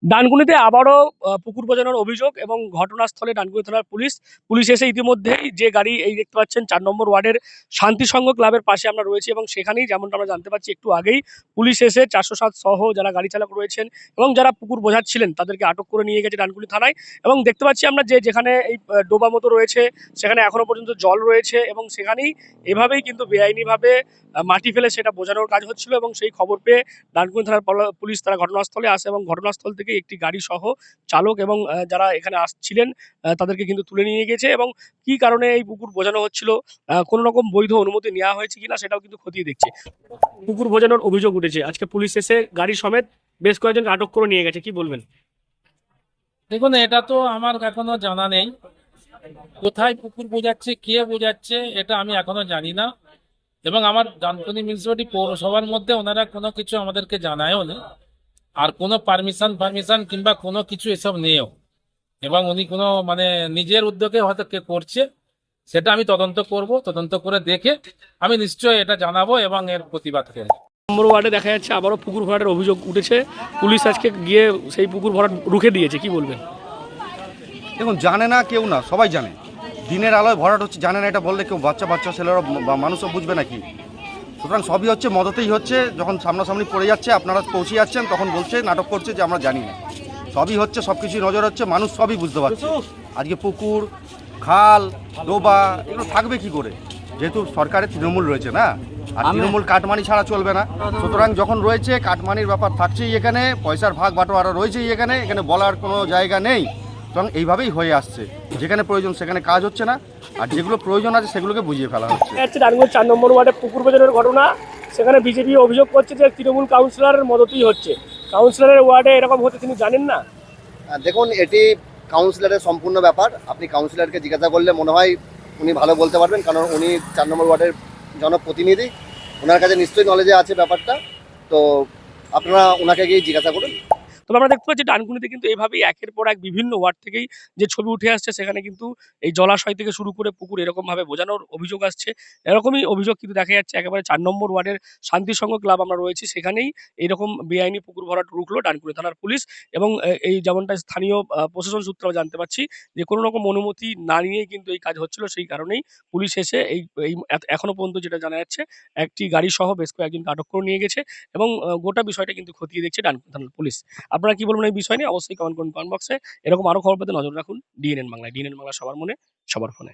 ডানকুনিতে আবারও পুকুর বোজানোর অভিযোগ এবং ঘটনাস্থলে ডানকুনি থানার পুলিশ এসে ইতিমধ্যেই যে গাড়ি এই দেখতে পাচ্ছেন ৪ নম্বর ওয়ার্ডের শান্তিসংঘ ক্লাবের পাশে আমরা রয়েছি এবং সেখানেই যেমনটা আমরা জানতে পারছি একটু আগেই পুলিশ এসে ৪০৭ সহ যারা গাড়ি চালক রয়েছেন এবং যারা পুকুর বোঝাচ্ছিলেন তাদেরকে আটক করে নিয়ে গেছে ডানকুনি থানায়। এবং দেখতে পাচ্ছি আমরা যে যেখানে এই ডোবা মতো রয়েছে সেখানে এখনো পর্যন্ত জল রয়েছে এবং সেখানেই এভাবেই কিন্তু বেআইনিভাবে মাটি ফেলে সেটা বোঝানোর কাজ হচ্ছিল এবং সেই খবর পেয়ে ডানকুনি থানার পুলিশ তারা ঘটনাস্থলে আসে এবং ঘটনাস্থল থেকে একটি গাড়ি সহ চালক এবং যারা এখানে আসছিলেন তাদেরকে কিন্তু তুলে নিয়ে গেছে। এবং কি কারণে এই পুকুর বোঝানো হচ্ছিল, কোনো রকম বৈধ অনুমতি নেওয়া হয়েছে কিনা সেটাও কিন্তু খতিয়ে দেখছে। পুকুর বোঝানোর অভিযোগ উঠেছে, আজকে পুলিশ এসে গাড়ি সমেত বেশ কয়েকজনকে আটক করে নিয়ে গেছে, কি বলবেন? দেখুন, এটা তো আমার এখনো জানা নেই। কোথায় পুকুর বোঝাচ্ছে, কে বোঝাচ্ছে, এটা আমি এখনো জানি না। এবং আমার ডানকুনি মিউনিসিপালিটি পৌরসভার মধ্যে ওনারা কোনো কিছু আমাদেরকে জানায়ও না, আর কোনো পারমিশন কিংবা কোনো কিছু এসব নেইও। এবং উনি কোনো নিজের উদ্যোগে হয়তো কে করছে, সেটা আমি তদন্ত করব। তদন্ত করে দেখে আমি নিশ্চয়ই এটা জানাবো এবং এর প্রতিবাদ করব। নম্বর ওয়ার্ডে দেখা যাচ্ছে আবারও পুকুর ভরাটের অভিযোগ উঠেছে, পুলিশ আজকে গিয়ে সেই পুকুর ভরাট রুখে দিয়েছে, কি বলবেন? দেখুন, জানে না কেউ না, সবাই জানে। দিনের আলোয় ভরাট হচ্ছে, জানে না এটা বললে কেউ বাচ্চা ছেলেরা বা মানুষও বুঝবে নাকি? সুতরাং সবই হচ্ছে মদতেই হচ্ছে। যখন সামনাসামনি পড়ে যাচ্ছে, আপনারা পৌঁছে যাচ্ছেন, তখন বলছে, নাটক করছে যে আমরা জানি না। সবই হচ্ছে, সব কিছুই নজর হচ্ছে, মানুষ সবই বুঝতে পারছে। আজকে পুকুর, খাল, ডোবা এগুলো থাকবে কি করে, যেহেতু সরকারের তৃণমূল রয়েছে না, আর তৃণমূল কাটমানি ছাড়া চলবে না। সুতরাং যখন রয়েছে, কাটমানির ব্যাপার থাকছেই এখানে, পয়সার ভাগ বাটোয়ারা রয়েছেই এখানে, এখানে বলার কোনো জায়গা নেই। সুতরাং এইভাবেই হয়ে আসছে, যেখানে প্রয়োজন সেখানে কাজ হচ্ছে না, আর যেগুলো প্রয়োজন আছে সেগুলোকে বুঝিয়ে ফেলা হচ্ছে। ডানকুনি ৪ নম্বর ওয়ার্ডে পুকুর বোজানোর ঘটনা, সেখানে বিজেপি অভিযোগ করছে যে তৃণমূল কাউন্সিলরের মদতেই হচ্ছে। কাউন্সিলরের ওয়ার্ডে এরকম হতে তিনি জানেন না? দেখুন, এটি কাউন্সিলরের সম্পূর্ণ ব্যাপার। আপনি কাউন্সিলরকে জিজ্ঞাসা করলে মনে হয় উনি ভালো বলতে পারবেন, কারণ উনি ৪ নম্বর ওয়ার্ডের জনপ্রতিনিধি। ওনার কাছে নিশ্চয়ই নলেজে আছে ব্যাপারটা। তো আপনারা ওনাকে গিয়ে জিজ্ঞাসা করুন। তবে আমরা দেখতে পাচ্ছি ডানকুনিতে কিন্তু এইভাবেই একের পর এক বিভিন্ন ওয়ার্ড থেকেই যে ছবি উঠে আসছে, সেখানে কিন্তু এই জলাশয় থেকে শুরু করে পুকুর এরকমভাবে বোঝানোর অভিযোগ আসছে। এরকমই অভিযোগ কিন্তু দেখা যাচ্ছে একেবারে ৪ নম্বর ওয়ার্ডের শান্তিসংঘ ক্লাব আমরা রয়েছি সেখানেই এইরকম বেআইনি পুকুর ভরাট রুখলো ডানকুনি থানার পুলিশ। এবং এই যেমনটা স্থানীয় প্রশাসন সূত্রে আমরা জানতে পারছি যে কোনো রকম অনুমতি না নিয়েই কিন্তু এই কাজ হচ্ছিল, সেই কারণেই পুলিশ এসে এই এই এখনো পর্যন্ত যেটা জানা যাচ্ছে একটি গাড়ি সহ বেশ কয়েকজনকে আটক করে নিয়ে গেছে এবং গোটা বিষয়টা কিন্তু খতিয়ে দেখছে ডানকুনি থানার পুলিশ। আপনারা কি বলবেন এই বিষয় নিয়ে? অবশ্যই কমেন্ট করুন কমেন্ট বক্সে। এরকম আরো খবর পেতে নজর রাখুন ডিএনএন বাংলায়। ডিএনএন বাংলা সবার মনে, সবার ফোনে।